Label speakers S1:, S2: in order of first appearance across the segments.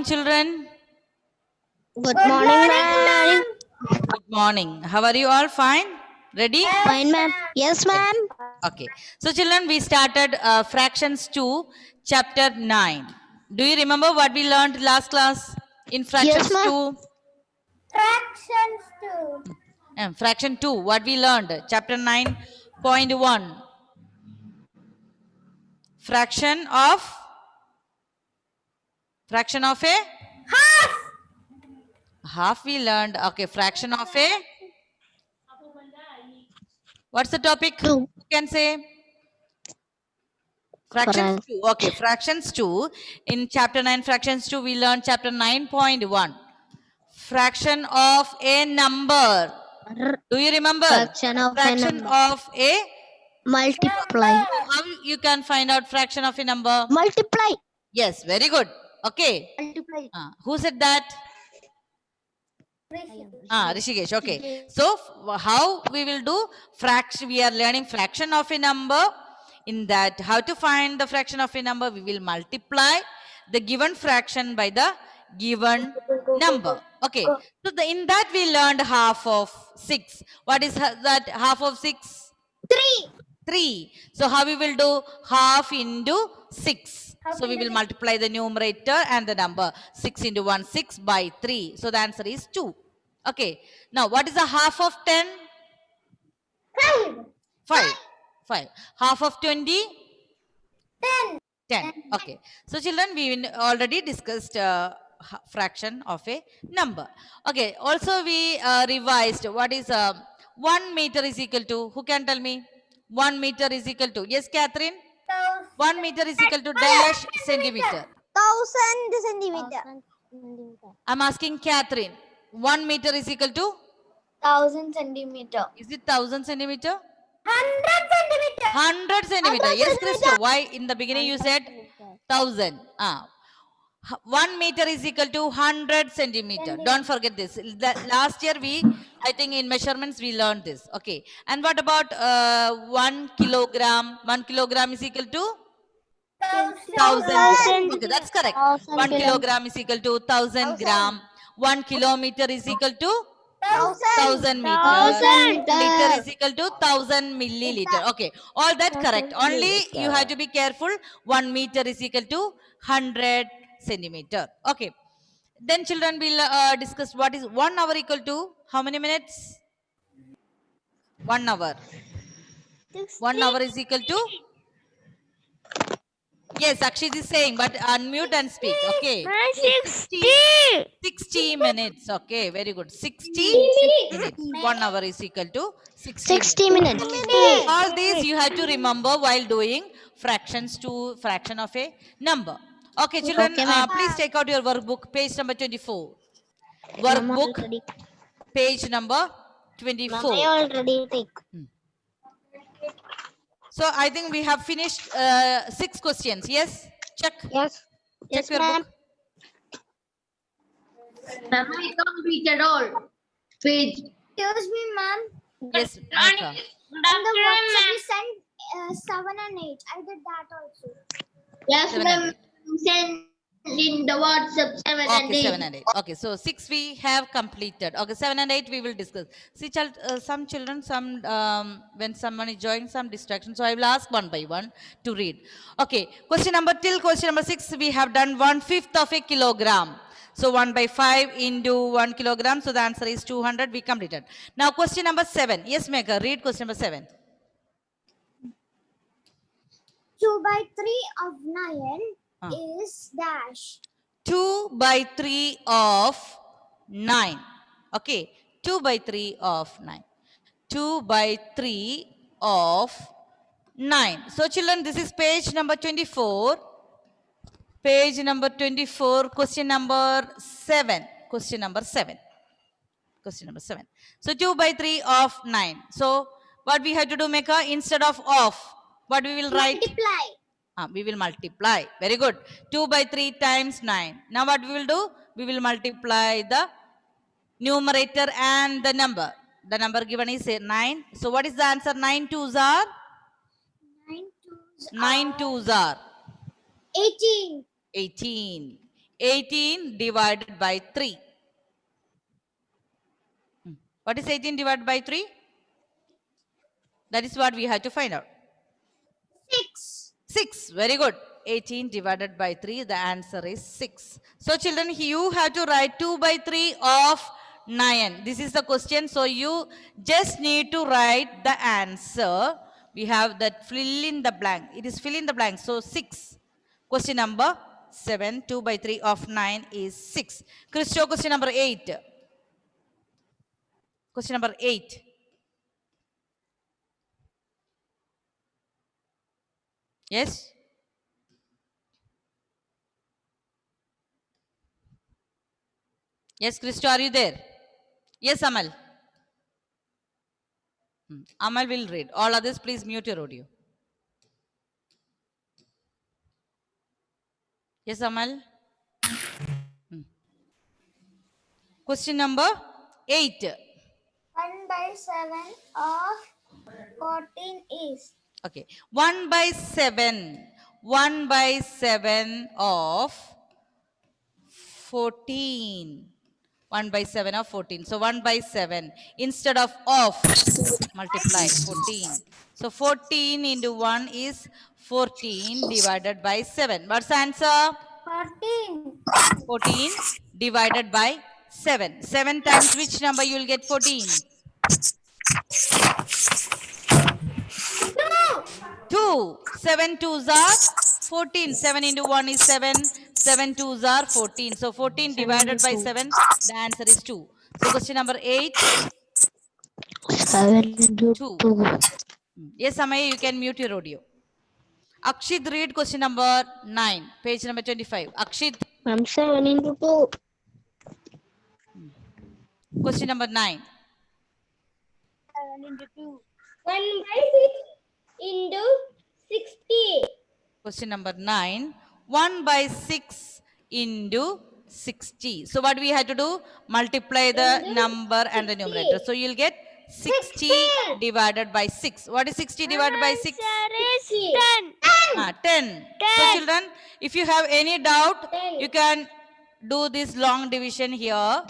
S1: Children,
S2: Good morning, ma'am.
S1: good morning. How are you all? Fine? Ready?
S2: Fine, ma'am. Yes, ma'am.
S1: Okay. So, children, we started fractions 2, chapter 9. Do you remember what we learned last class in fractions
S2: Yes, ma'am.
S1: 2?
S3: Fractions too.
S1: Fraction 2, what we learned? Chapter 9.1. Fraction of a? Half we learned. Okay, fraction of a? What's the topic?
S2: Two.
S1: You can say? Fractions 2. Okay, fractions 2. In chapter 9, fractions 2, we learned chapter 9.1. Fraction of a number. Do you remember?
S2: Fraction of a number.
S1: Of a?
S2: Multiply.
S1: How you can find out fraction of a number?
S2: Multiply.
S1: Yes, very good. Okay.
S2: Multiply.
S1: Who said that? Rishikesh. Okay. So, how we will do fraction? We are learning fraction of a number. In that, how to find the fraction of a number? We will multiply the given fraction by the given number. Okay. So, in that we learned half of 6. What is that half of 6? 3. So, how we will do half into 6? So, we will multiply the numerator and the number. 6 into 1, 6 by 3. So, the answer is 2. Okay. Now, what is the half of 10? 5. 5. Half of 20? 10. Okay. So, children, we already discussed fraction of a number. Okay. Also, we revised what is 1 meter is equal to. Who can tell me? 1 meter is equal to. Yes, Catherine? 1 meter is equal to dash centimeter.
S3: 1000 centimeter.
S1: I'm asking Catherine. 1 meter is equal to?
S3: 1000 centimeter.
S1: Is it 1000 centimeter?
S3: 100 centimeter.
S1: 100 centimeter. Yes, Christo. Why in the beginning you said 1000? 1 meter is equal to 100 centimeter. Don't forget this. Last year I think in measurements we learned this. Okay. And what about 1 kilogram? 1 kilogram is equal to? 1000. Okay, that's correct. 1 kilogram is equal to 1000 gram. 1 kilometer is equal to? 1000 meters. Liter is equal to 1000 milliliter. Okay, all that correct. Only you have to be careful. 1 meter is equal to 100 centimeter. Okay. Then children will discuss what is 1 hour equal to how many minutes? 1 hour. 1 hour is equal to? Yes, Akshit is saying, but unmute and speak. Okay. 60 minutes. Okay, very good. 60 minutes. 1 hour is equal to
S2: 60 minutes.
S1: All these you have to remember while doing fractions to fraction of a number. Okay, children, please take out your workbook, page number 24. Workbook, page number 24.
S2: I already take.
S1: So, I think we have finished 6 questions. Yes? Check.
S2: Yes.
S1: Check
S2: Yes,
S1: your
S2: ma'am.
S1: book.
S4: Ma'am, I completed all. Page.
S3: Excuse me, ma'am.
S1: Yes, Mika.
S3: On the WhatsApp you sent 7 and 8. I did that also.
S4: Yes,
S1: 7
S4: ma'am.
S1: and 8.
S4: Send in the WhatsApp 7 and
S1: Okay,
S4: 8.
S1: 7 and 8. Okay, so 6 we have completed. Okay, 7 and 8 we will discuss. See, some children, when someone is joining some distraction, so I will ask one by one to read. Okay, question number 6 we have done 1/5 of a kilogram. So 1 by 5 into 1 kilogram. So the answer is 200. We completed. Now question number 7. Yes, Megha, read question number 7.
S3: 2 by 3 of 9 is dash.
S1: 2 by 3 of 9. Okay, 2 by 3 of 9. 2 by 3 of 9. So children, this is page number 24. Page number 24, question number 7. Question number 7. Question number 7. So 2 by 3 of 9. So what we have to do, Mecca? Instead of what we will write?
S3: Multiply.
S1: We will multiply. Very good. 2 by 3 times 9. Now what we will do? We will multiply the numerator and the number. The number given is 9. So what is the answer? 9 twos are?
S3: 9 twos
S1: 9 twos are?
S3: 18.
S1: 18. 18 divided by 3. What is 18 divided by 3? That is what we have to find out.
S3: 6.
S1: 6. Very good. 18 divided by 3. The answer is 6. So children, you have to write 2 by 3 of 9. This is the question. So you just need to write the answer. We have that fill in the blank. It is fill in the blank. So 6. Question number 7. 2 by 3 of 9 is 6. Christo, question number 8. Question number 8. Yes? Yes, Christo, are you there? Yes, Amal. Amal will read. All others, please mute your audio. Yes, Amal. Question number 8.
S3: 1 by 7 of 14 is.
S1: Okay. 1 by 7. 1 by 7 of 14. 1 by 7 of 14. So 1 by 7. Instead of multiply 14. So 14 into 1 is 14 divided by 7. What's the answer?
S3: 14.
S1: 14 divided by 7. 7 times which number you will get 14? 2. 7 2s are 14. 7 into 1 is 7. 7 2s are 14. So 14 divided by 7, the answer is 2. So question number 8.
S2: 7 into
S1: 2.
S2: 2.
S1: Yes, Amaya, you can mute your audio. Akshit, read question number 9, page number 25. Akshit,
S2: Ma'am, 7 into 2.
S1: question number 9.
S3: 7 into 2. 1 by 6 into 60.
S1: Question number 9. 1 by 6 into 60. So what we have to do? Multiply the number and the numerator. So you'll get 60 divided by 6. What is 60 divided by 6?
S3: 10.
S1: 10. So children, if you have any doubt, you can do this long division here.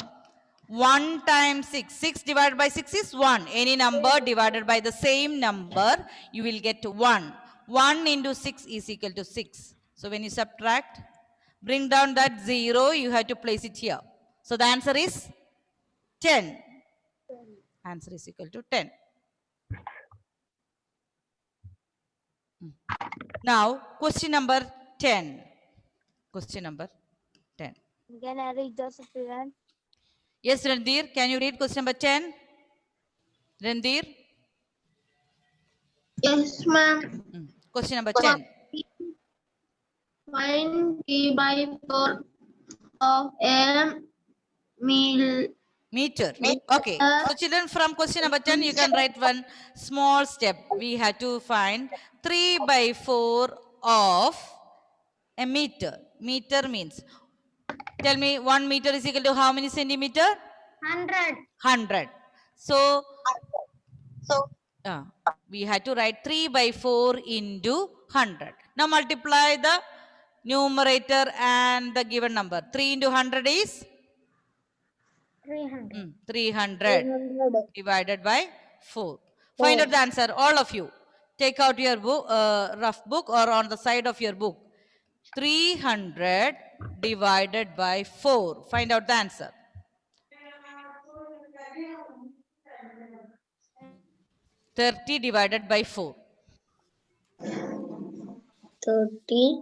S1: 1 times 6. 6 divided by 6 is 1. Any number divided by the same number, you will get 1. 1 into 6 is equal to 6. So when you subtract, bring down that 0, you have to place it here. So the answer is 10. Answer is equal to 10. Now, question number 10. Question number 10.
S3: Can I read the student?
S1: Yes, Randir, can you read question number 10? Randir?
S4: Yes, ma'am.
S1: Question number 10.
S4: Find P by 4 of a
S1: Meter. Okay. So children, from question number 10, you can write one small step. We have to find 3 by 4 of a meter. Meter means, tell me 1 meter is equal to how many centimeter?
S3: 100.
S1: 100. So we had to write 3 by 4 into 100. Now multiply the numerator and the given number. 3 into 100 is
S3: 300.
S1: 300 divided by 4. Find out the answer, all of you. Take out your book, rough book, or on the side of your book. 300 divided by 4. Find out the answer. 30 divided by 4.
S2: 30.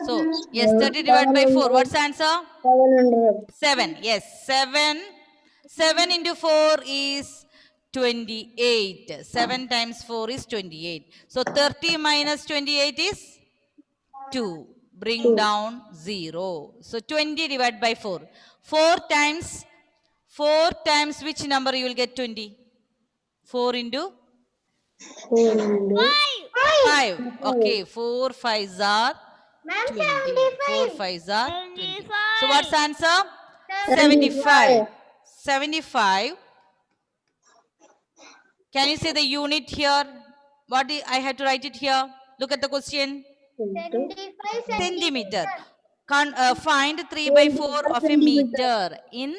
S1: So, yes, 30 divided by 4. What's the answer?
S2: 700.
S1: 7. Yes, 7. 7 into 4 is 28. 7 times 4 is 28. So, 30 minus 28 is 2. Bring down 0. So, 20 divided by 4. 4 times which number you will get 20? 4 into 5. Okay, 4 5s are 20. 4 5s are 20. So what's the answer? 75. 75 Can you say the unit here? I have to write it here? Look at the question.
S3: 25
S1: Centimeter. Find 3 by 4 of a meter in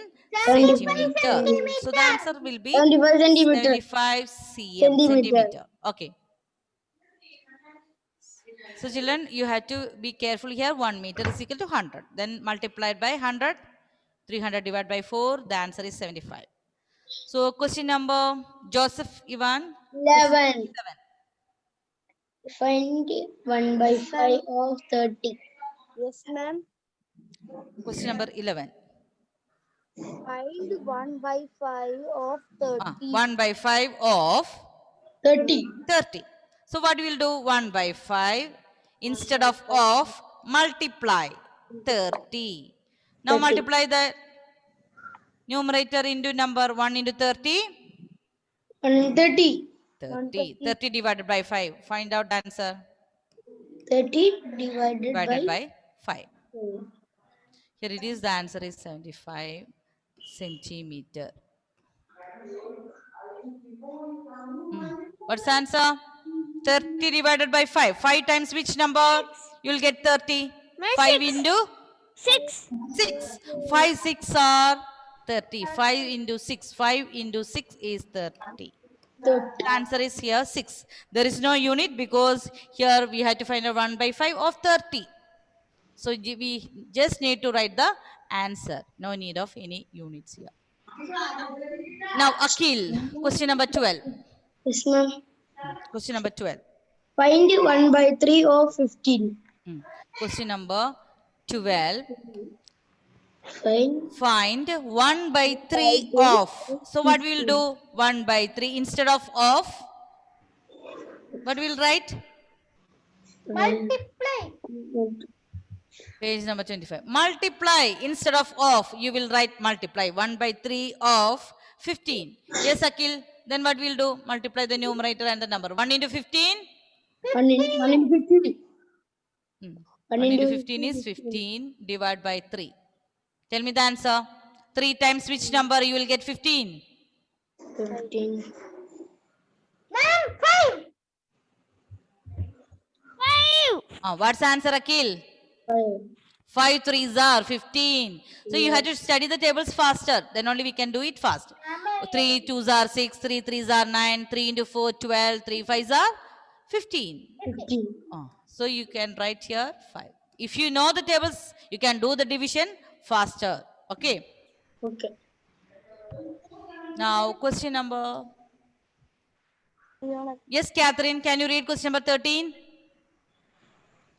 S1: centimeter. So the answer will be
S2: 75 centimeter.
S1: 75 cm. Centimeter. Okay. So children, you have to be careful here. 1 meter is equal to 100. Then multiplied by 100. 300 divided by 4. The answer is 75. So question number, Joseph Ivan.
S2: 11. Find 1 by 5 of 30. Yes, ma'am.
S1: Question number 11.
S2: Find 1 by 5 of 30.
S1: 1 by 5 of
S2: 30.
S1: 30. So what we will do? 1 by 5 instead of multiply 30. Now
S2: 30.
S1: multiply the numerator into number 1 into 30.
S2: 130.
S1: 30. 30 divided by 5. Find out the answer.
S2: 30 divided
S1: By 5. Here it is. The answer is 75 centimeter. What's the answer? 30 divided by 5. 5 times which number? You will get 30. 5 into
S3: 6.
S1: 6. 5 6 are 30. 5 into 6. 5 into 6 is 30. The answer is here 6. There is no unit because here we had to find a 1 by 5 of 30. So we just need to write the answer. No need of any units here. Now Akhil, question number 12.
S2: Yes, ma'am.
S1: Question number 12.
S2: Find 1 by 3 of 15.
S1: Question number 12.
S2: Find
S1: 1 by 3 of. So what we will do? 1 by 3 instead of. What we will write?
S3: Multiply.
S1: Page number 25. Multiply instead of you will write multiply. 1 by 3 of 15. Yes, Akhil. Then what we will do? Multiply the numerator and the number. 1 into 15?
S2: 1 into 15.
S1: 1 into 15 is 15 divided by 3. Tell me the answer. 3 times which number you will get 15?
S2: 15.
S3: Ma'am, 5. 5.
S1: What's the answer, Akhil? 5 3s are 15. So you have to study the tables faster. Then only we can do it fast. 3 2s are 6, 3 3s are 9, 3 into 4, 12, 3 5s are 15.
S2: 15.
S1: So you can write here 5. If you know the tables, you can do the division faster. Okay.
S2: Okay.
S1: Now question number. Yes, Catherine, can you read question number 13?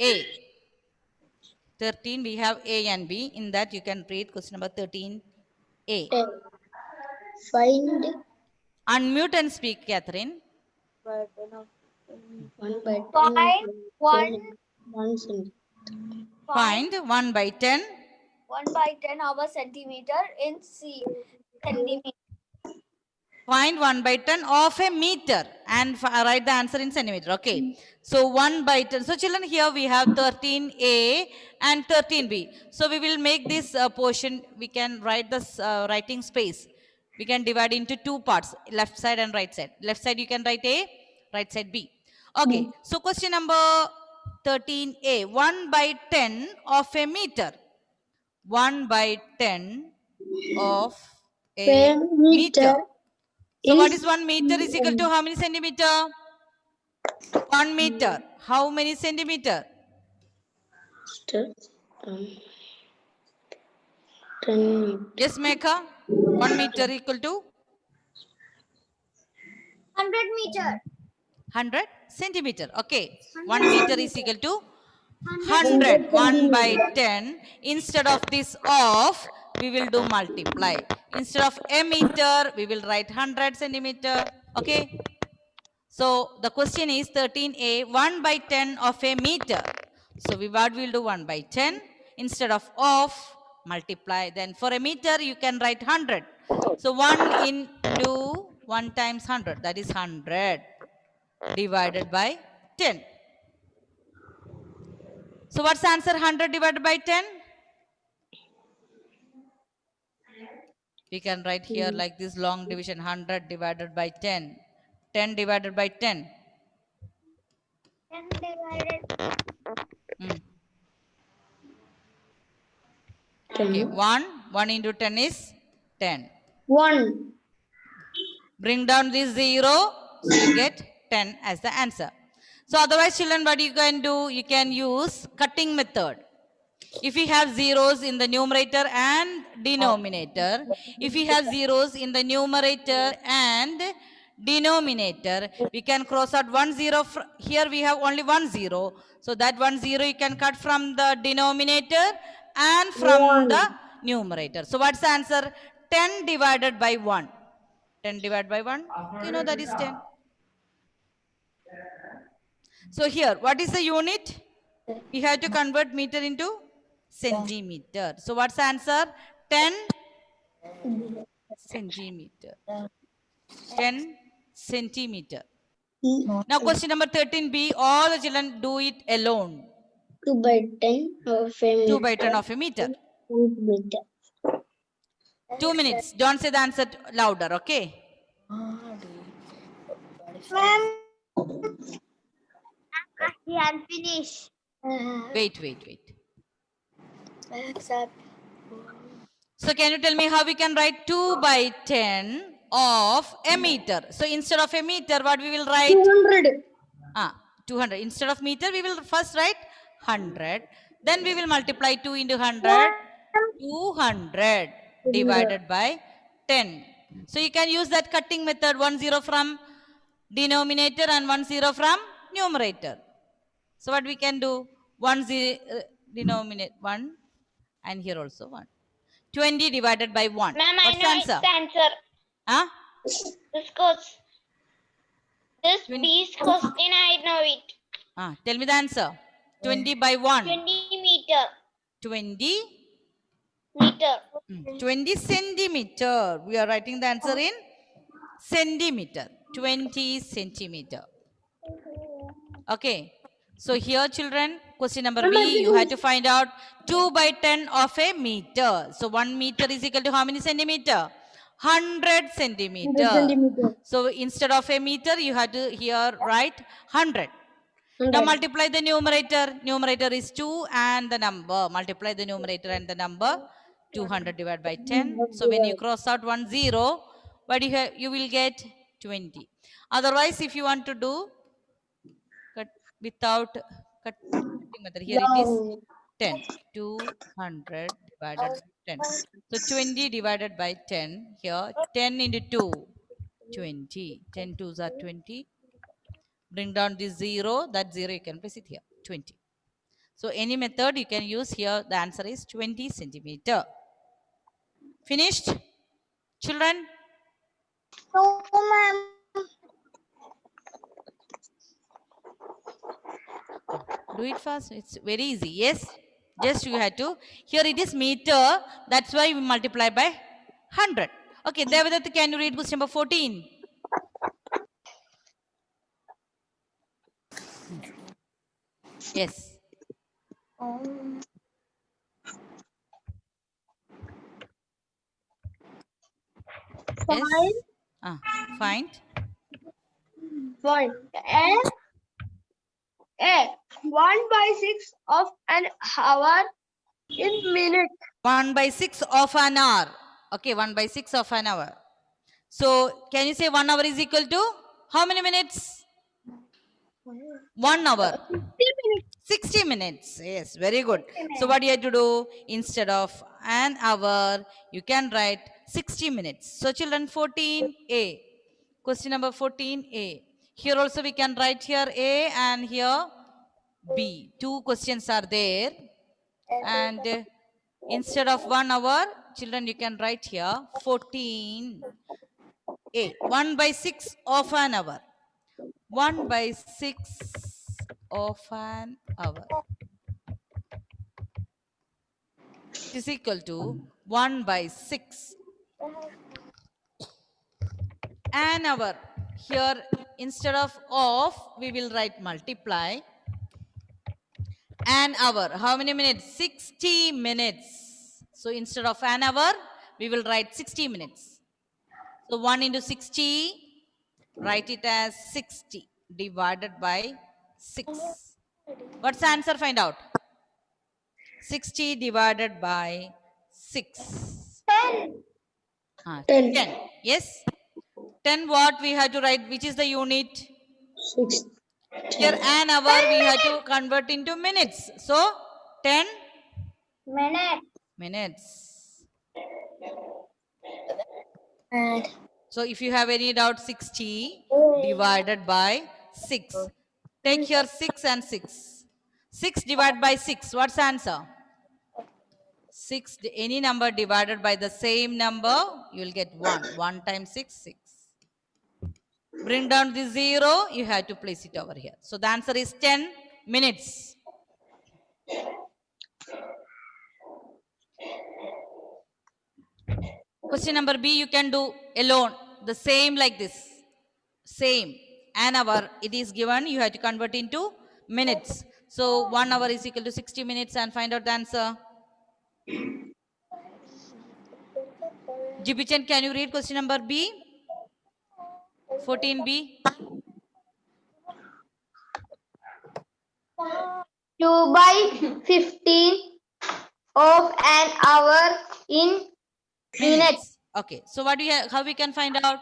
S1: A. 13, we have A and B. In that you can read question number 13. A.
S2: 10. Find
S1: Unmute and speak, Catherine.
S2: 1 by 10.
S3: Find 1.
S2: 1 centimeter.
S1: Find 1 by 10.
S3: 1 by 10 of a centimeter in centimeter.
S1: Find 1 by 10 of a meter and write the answer in centimeter. Okay. So 1 by 10. So children, here we have 13A and 13B. So we will make this portion. We can write this writing space. We can divide into 2 parts, left side and right side. Left side you can write A, right side B. Okay. So question number 13A. 1 by 10 of a meter. 1 by 10 of a meter. So what is 1 meter is equal to how many centimeter? 1 meter. How many centimeter?
S2: 10.
S1: Yes, Mekha. 1 meter equal to
S3: 100 meter.
S1: 100 centimeter. Okay. 1 meter is equal to 100. 1 by 10. Instead of this we will do multiply. Instead of a meter, we will write 100 centimeter. Okay. So the question is 13A, 1 by 10 of a meter. So what we will do? 1 by 10. Instead of multiply. Then for a meter, you can write 100. So 1 into 1 times 100. That is 100 divided by 10. So what's the answer? 100 divided by 10? We can write here like this long division, 100 divided by 10. 10 divided by 10.
S3: 10 divided.
S1: Hmm. Okay, 1 into 10 is 10.
S2: 1.
S1: Bring down this 0, so you get 10 as the answer. So otherwise, children, what you can do? You can use cutting method. If we have zeros in the numerator and denominator, if we have zeros in the numerator and denominator, we can cross out 1 0. Here we have only 1 0. So that 1 0 you can cut from the denominator and from the numerator. So what's the answer? 10 divided by 1. 10 divided by 1, you know that is 10. So here, what is the unit? We have to convert meter into centimeter. So what's the answer? 10 centimeter. 10 centimeter. Now question number 13b, all the children do it alone.
S2: 2 by 10 of a meter.
S1: 2 by 10 of a meter.
S2: Meter.
S1: 2 minutes. Don't say the answer louder, okay?
S3: Ma'am, he unfinished.
S1: Wait. So can you tell me how we can write 2 by 10 of a meter? So instead of a meter, what we will write?
S2: 200.
S1: 200. Instead of meter, we will first write 100. Then we will multiply 2 into 100. 200 divided by 10. So you can use that cutting method, 1 0 from denominator and 1 0 from numerator. So what we can do? 1 0 denominator 1 and here also 1. 20 divided by 1.
S3: Ma'am,
S1: What's
S3: I know it's the answer.
S1: Huh?
S3: This piece question, I know it.
S1: Tell me the answer. 20 by 1.
S3: 20 meter.
S1: 20
S3: Meter.
S1: 20 centimeter. We are writing the answer in centimeter. 20 centimeter. Okay. So here children, question number B, you have to find out 2 by 10 of a meter. So 1 meter is equal to how many centimeter? 100 centimeter. So instead of a meter, you have to here write 100. Now multiply the numerator. Numerator is 2 and the number. Multiply the numerator and the number. 200 divided by 10. So when you cross out 1 0, what you will get 20. Otherwise, if you want to do cut without cutting method, here it is 10. 200 divided by 10. So 20 divided by 10. Here 10 into 2, 20. 10 2s are 20. Bring down this 0. That 0 you can place it here. 20. So any method you can use here. The answer is 20 centimeter. Finished? Children?
S3: No, ma'am.
S1: Do it fast. It's very easy. Yes? Just you have to. Here it is meter. That's why we multiply by 100. Okay. Devadatta, can you read question number 14? Yes. Yes. Find.
S2: Fine. A 1/6 of an hour in minute.
S1: 1/6 of an hour. Okay, 1/6 of an hour. So, can you say 1 hour is equal to how many minutes? 1 hour. 60 minutes. Yes, very good. So, what you have to do? Instead of an hour, you can write 60 minutes. So, children, 14A. Question number 14A. Here also we can write here A and here B. 2 questions are there. And instead of 1 hour, children, you can write here 14A. 1/6 of an hour. 1/6 of an hour is equal to 1/6. An hour. Here, instead of we will write multiply. An hour. How many minutes? 60 minutes. So instead of an hour, we will write 60 minutes. So 1 into 60, Write it as 60 divided by 6. What's the answer? Find out. 60 divided by 6.
S2: 10.
S1: 10. Yes? 10 what we have to write? Which is the unit?
S2: 6.
S1: Here an hour we have to convert into minutes. So 10
S3: Minute.
S1: minutes.
S2: And
S1: So if you have any doubt, 60 divided by 6. Take here 6 and 6. 6 divided by 6. What's the answer? 6. Any number divided by the same number, you will get 1. 1 times 6, 6. Bring down the 0. You have to place it over here. So the answer is 10 minutes. Question number B, you can do alone. The same like this. Same. An hour, it is given. You have to convert into minutes. So 1 hour is equal to 60 minutes and find out the answer. Jibichan, can you read question number B? 14B.
S4: 2 by 15 of an hour in minutes.
S1: Okay. So what do you how we can find out?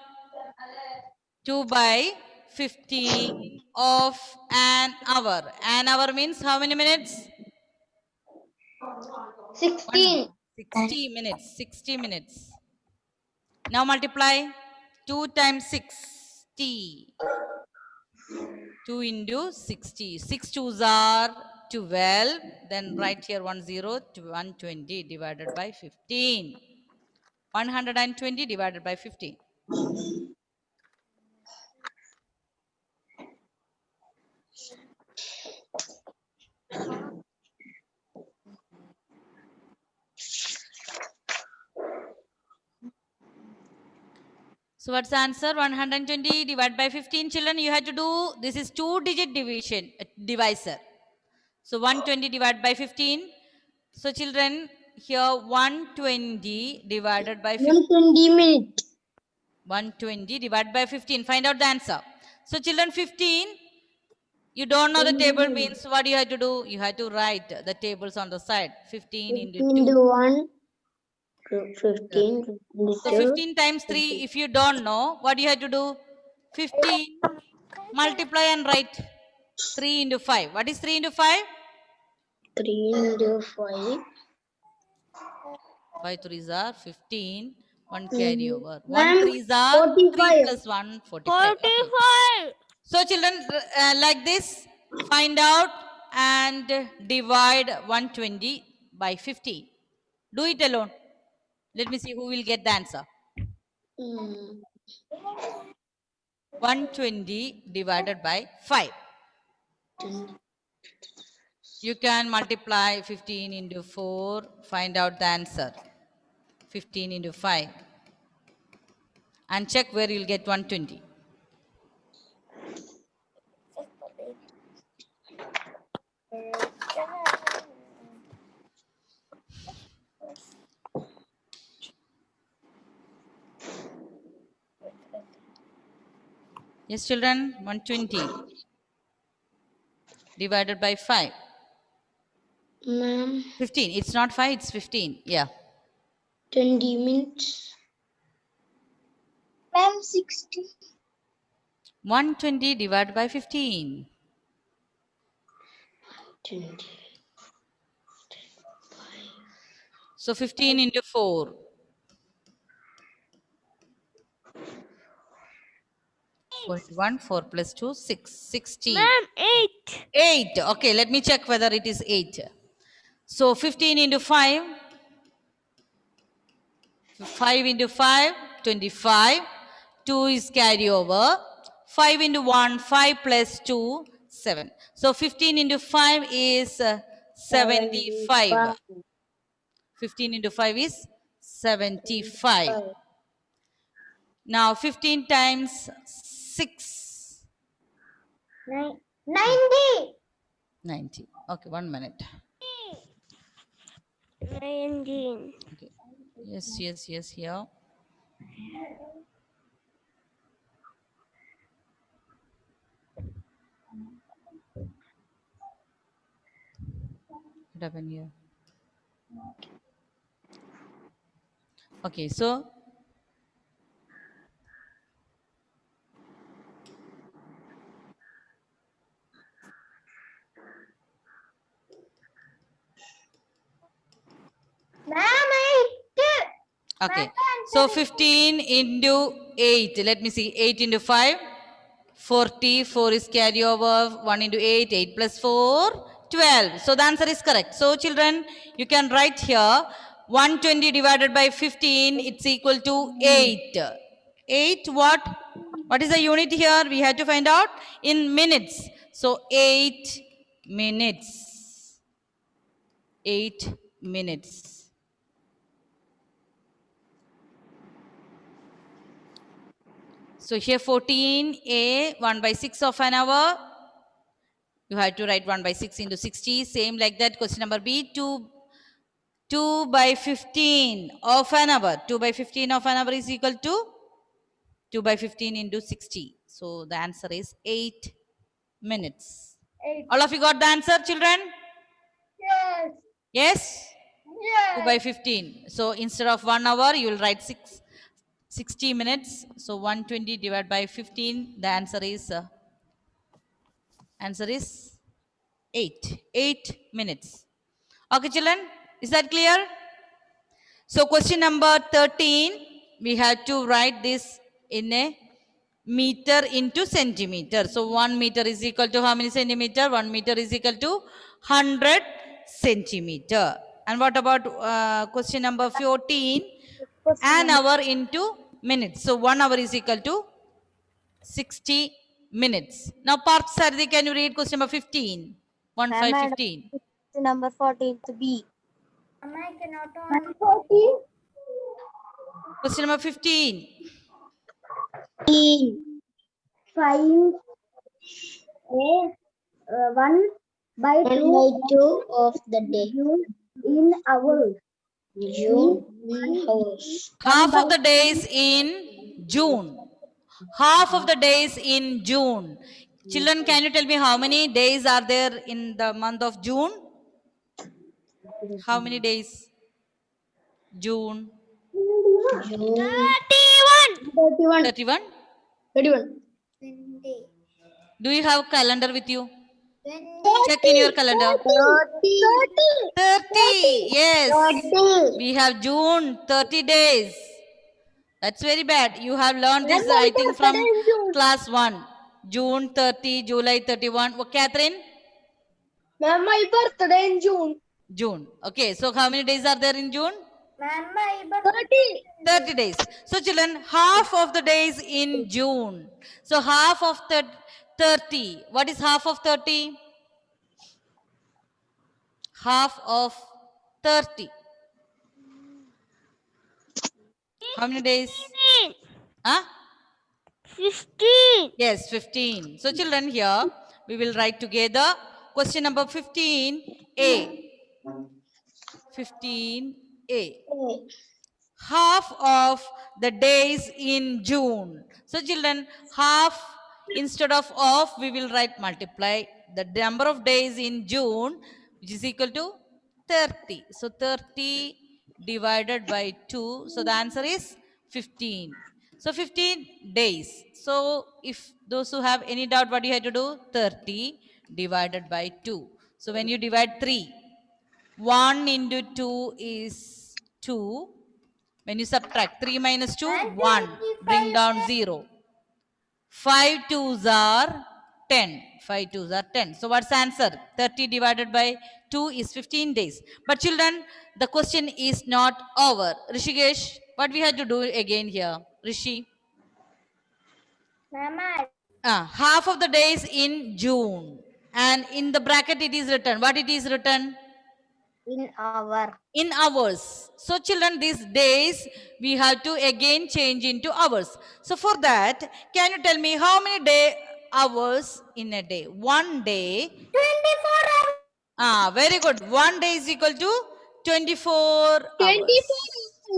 S1: 2 by 50 of an hour. An hour means how many minutes?
S4: 16.
S1: 60 minutes. 60 minutes. Now multiply 2 times 60. 2 into 60. 6 twos are 12. Then write here 10 to 120 divided by 15. 120 divided by 15. So what's the answer? 120 divided by 15. Children, you have to do, this is 2-digit division, divisor. So 120 divided by 15. So children, here 120 divided by 15.
S2: 120 minutes.
S1: 120 divided by 15. Find out the answer. So children, 15, you don't know the table means what you have to do? You have to write the tables on the side. 15 into 2.
S2: Into 1. 15.
S1: So 15 times 3, if you don't know, what you have to do? 15 multiply and write 3 into 5. What is 3 into 5?
S2: 3 into 5.
S1: 5 3s are 15. 1 carry over. 1
S2: Ma'am,
S1: 3s are 3
S2: 45.
S1: plus 1, 45. Okay. So children, like this, find out and divide 120 by 15. Do it alone. Let me see who will get the answer. 120 divided by 5. You can multiply 15 into 4, find out the answer. 15 into 5. And check where you'll get 120. Yes, children, 120 divided by 5.
S2: Ma'am,
S1: 15. It's not 5, it's 15. Yeah.
S2: 20 minutes.
S3: Ma'am, 60.
S1: 120 divided by 15.
S2: 20.
S1: So 15 into 4. 41, 4 plus 2, 6. 60.
S5: Ma'am, 8.
S1: 8. Okay, let me check whether it is 8. So 15 into 5. 5 into 5, 25. 2 is carry over. 5 into 1, 5 plus 2, 7. So 15 into 5 is 75. 15 into 5 is 75. Now 15 times 6.
S3: 90.
S1: 90. Okay, 1 minute.
S5: 19.
S1: Okay. Yes, here. What happened here? Okay, so
S3: Ma'am,
S1: okay. So 15 into 8. Let me see. 8 into 5. 40. 4 is carry over. 1 into 8. 8 plus 4. 12. So the answer is correct. So children, you can write here 120 divided by 15. It's equal to 8. 8 what? What is the unit here? We have to find out in minutes. So 8 minutes. 8 minutes. So here 14a, 1 by 6 of an hour. You have to write 1 by 6 into 60. Same like that. Question number B, 2 by 15 of an hour. 2 by 15 of an hour is equal to 2 by 15 into 60. So the answer is 8 minutes.
S3: 8.
S1: All of you got the answer, children?
S3: Yes.
S1: Yes? 2 by 15. So instead of 1 hour, you will write 60 minutes. So 120 divided by 15. The answer is 8. 8 minutes. Okay, children, is that clear? So question number 13, we have to write this in a meter into centimeter. So 1 meter is equal to how many centimeter? 1 meter is equal to 100 centimeter. And what about question number 14? An hour into minutes. So 1 hour is equal to 60 minutes. Now, Parth Sardi, can you read question number 15? 1, 5, 15.
S2: Number 14 to B.
S3: Ma'am, I cannot 14.
S1: Question number 15.
S3: 5 1 by
S2: 2 of the day.
S3: in hours.
S2: June hours.
S1: Half of the days in June. Half of the days in June. Children, can you tell me how many days are there in the month of June? How many days? June.
S2: June
S5: 31.
S1: 31?
S2: 31.
S3: Wednesday.
S1: Do you have calendar with you?
S3: Wednesday.
S1: Check in your calendar. 30. Yes.
S2: 30.
S1: We have June, 30 days. That's very bad. You have learned this, I think, from class 1. June 30, July 31. Oh, Catherine?
S2: Ma'am, my birthday in June.
S1: June. Okay, so how many days are there in June?
S3: Ma'am, my birthday.
S1: 30 days. So children, half of the days in June. So half of 30. What is half of 30? Half of 30. How many days?
S5: 15.
S1: Huh?
S5: 15.
S1: Yes, 15. So children, here we will write together question number 15A. 15A. Half of the days in June. So children, half instead of we will write multiply the number of days in June, which is equal to 30. So 30 divided by 2. So the answer is 15. So 15 days. So if those who have any doubt, what you have to do? 30 divided by 2. So when you divide 3, 1 into 2 is 2. When you subtract 3 minus 2, 1. Bring down 0. 5 2s are 10. 5 2s are 10. So what's the answer? 30 divided by 2 is 15 days. But children, the question is not over. Rishikesh, what we have to do again here? Rishi?
S3: Ma'am,
S1: Half of the days in June. And in the bracket it is written. What it is written?
S2: In hour.
S1: In hours. So children, these days we have to again change into hours. So for that, can you tell me how many hours in a day? 1 day.
S3: 24 hours.
S1: Very good. 1 day is equal to 24 hours.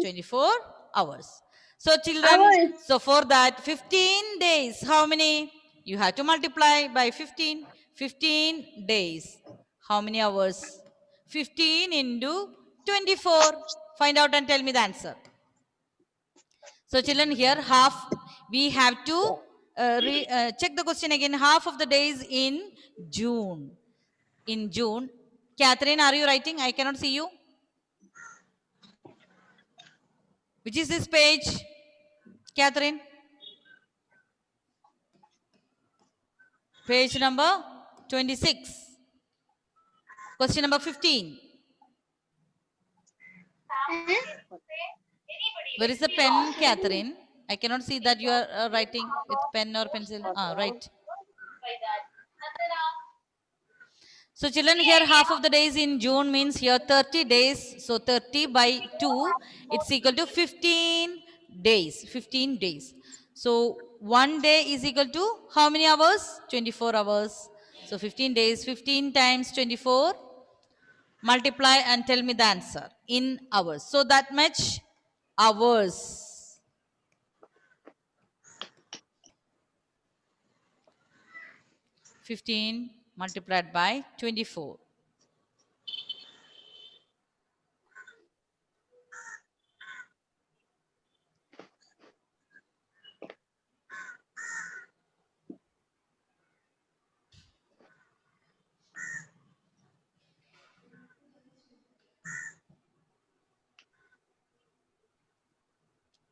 S1: 24 hours. So children, so for that 15 days, how many? You have to multiply by 15. 15 days. How many hours? 15 into 24. Find out and tell me the answer. So children, here half, we have to check the question again. Half of the days in June. In June. Catherine, are you writing? I cannot see you. Which is this page? Catherine? Page number 26. Question number 15. Where is the pen, Catherine? I cannot see that you are writing with pen or pencil. Right. So children, here half of the days in June means here 30 days. So 30 by 2, it's equal to 15 days. 15 days. So 1 day is equal to how many hours? 24 hours. So 15 days, 15 times 24. Multiply and tell me the answer in hours. So that much hours. (15) multiplied by 24.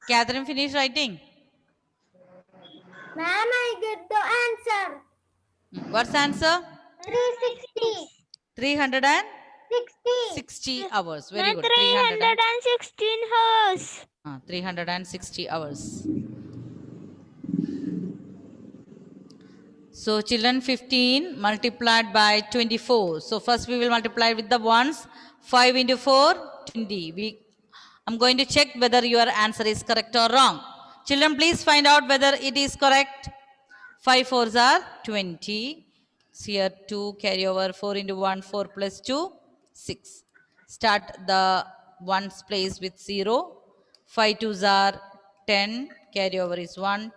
S1: Catherine, finish writing.
S3: Ma'am, I get the answer.
S1: What's the answer?
S3: 360.
S1: 360 hours. Very good.
S5: 316 hours.
S1: 360 hours. So children, 15 multiplied by 24. So first we will multiply with the ones. 5 into 4, 20. I'm going to check whether your answer is correct or wrong. Children, please find out whether it is correct. 5 4s are 20. So here 2 carry over, 4 into 1, 4 plus 2, 6. Start the ones place with 0. 5 2s are 10. Carry over is 1.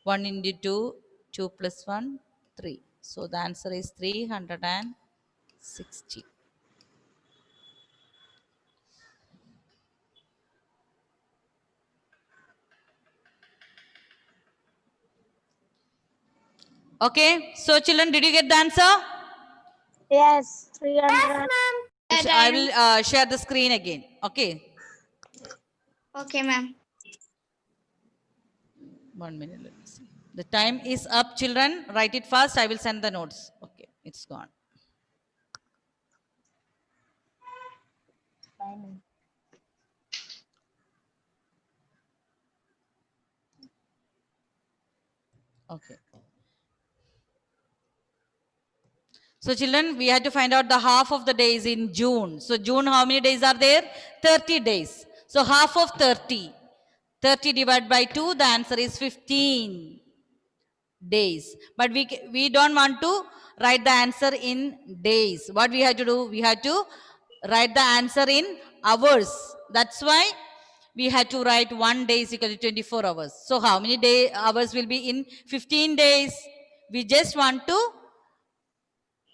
S1: 1 into 2, 2 plus 1, 3. So the answer is 360. Okay, so children, did you get the answer?
S2: Yes, 300.
S1: I will share the screen again. Okay.
S5: Okay, ma'am.
S1: 1 minute, let me see. The time is up, children. Write it fast. I will send the notes. Okay, it's gone. Okay. So children, we had to find out the half of the days in June. So June, how many days are there? 30 days. So half of 30. 30 divided by 2, the answer is 15 days. But we don't want to write the answer in days. What we have to do? We have to write the answer in hours. That's why we had to write 1 day is equal to 24 hours. So how many hours will be in 15 days? We just want to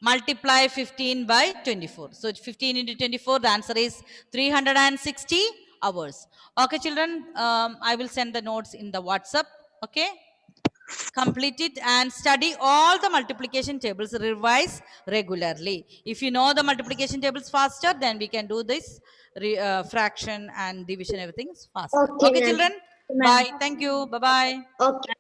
S1: multiply 15 by 24. So 15 into 24, the answer is 360 hours. Okay, children, I will send the notes in the WhatsApp. Okay. Complete it and study all the multiplication tables. Revise regularly. If you know the multiplication tables faster, then we can do this fraction and division, everything faster. Okay, children. Bye. Thank you. Bye-bye.
S2: Okay.